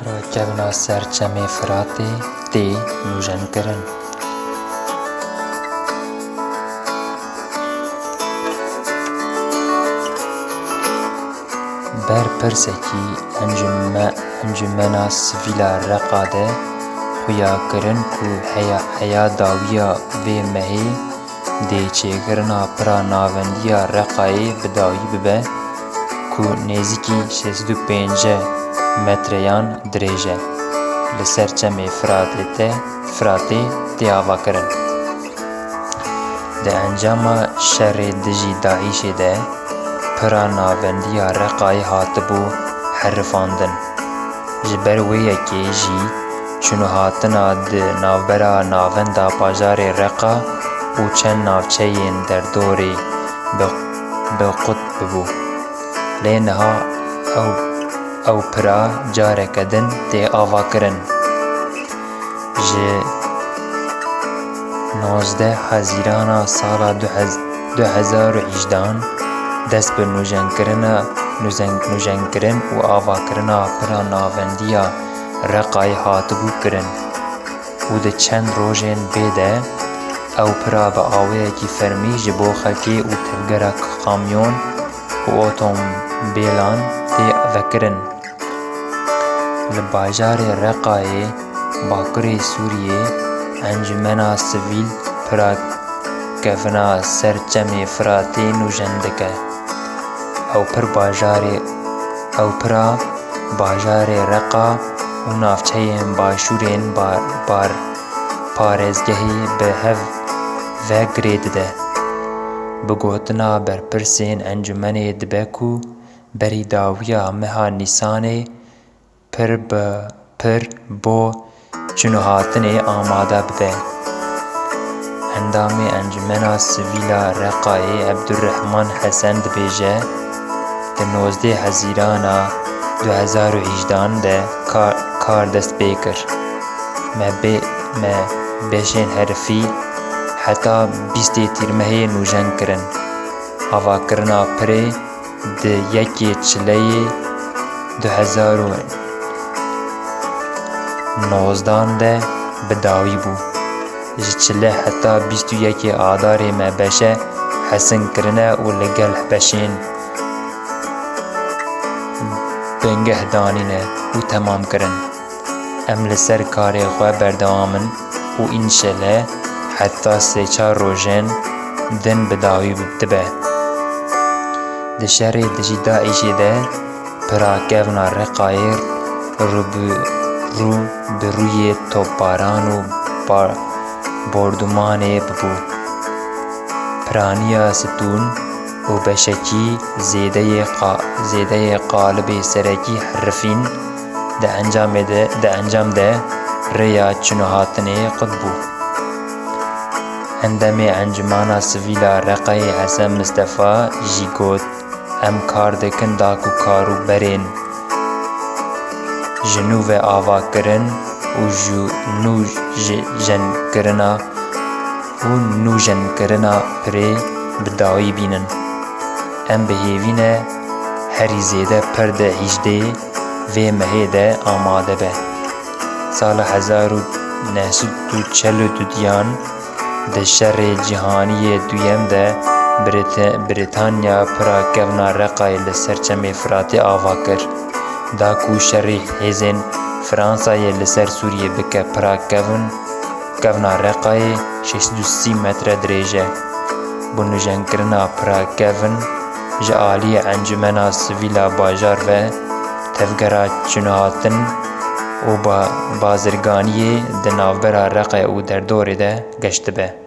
Rakevna serçemê Firatê tê nûjenkirin. Ber pirsekî encûmena sivîla Reqa de xuya kirin ku heya dawiya vê mehê dê çêkirina pira navendiya Reqayê bi dawî bibe ku nêzîkî 65 metreyan dirêj e. Li serçemê Firatê tê avakirin. Di encama şerê dijî Daişê de pira navendiya Reqayê hatibû herifandin. Ji ber wê yekê jî çûnûhatina di navbera navenda bajarê Reqa û çend navçeyên derdorê bi qut bibû. Lê niha ew pira careke din tê avakirin. Ji 19 Hezîrana sala 2018 dest bi nûjenkirin û avakirina pira navendiya Reqayê hatibû kirin û di çend rojên bê de ew pira bi awayekî fermî ji bo xelkê û tevgera kamyon û otomobîlan tê vekirin. Li bajarê Reqayê Bakurê Sûriyê encûmena sivîl pirakevna serçemê Firatê nûjen dike. Ew pira bajarê Reqa û navçeyên başûrên parêzgehê bi hev ve girê dide. Bi gotina berpirsên encûmenê dibe ku berî dawiya meha Nîsanê pir bo çûnûhatinê amade bibe. Endamê encûmena sivîla Reqayê Ebdurrehman Hesen dibêje di 19 Hezîrana 2018 de kar dest pê kir. Me beşên herifî heta 20 tîrmehê nûjen kirin. Avakirina pirê di 1 Çileyê 2019 de bi dawî bû. Ji Çile heta 21 Adarê me beşe hesin kirine û li gel beşên bingeh danîne û temam kirin. Em li ser karê xwe berdewam in û înşelê heta 3-4 rojên din bi dawî dibe. Di şerê dijî Daişê de pirakevna Reqayê rû bi rûyê topbaran û bordumanê bibû. Piraniya stûn û beşekî zêdeyê qalibê serekî herifîn di encam de rêya çûnûhatinê qut bû. Endamê encûmena sivîla Reqayê Hesen Mistefa jî got em kar dikin daku karûberên ji nû ve avakirin û nûjenkirina pirê bi dawî bînin. Em bihêvîne herî zêde pir di 18 vê mehê de amade be. Sala 1942 di şerê cîhaniyê duyem de Brîtanya pirakevna Reqayê li serçemê Firatê ava kir. Da ku şerê hêzên Fransayê li ser Sûriyê bike pirakevna Reqayê 630 metre dirêj e. Bu nûjenkirina pirakevin ji aliyê encûmena sivîla bajar ve tevgera çûnûhatin û bazirganiyê di navbera Reqê û derdorê de geş dibe.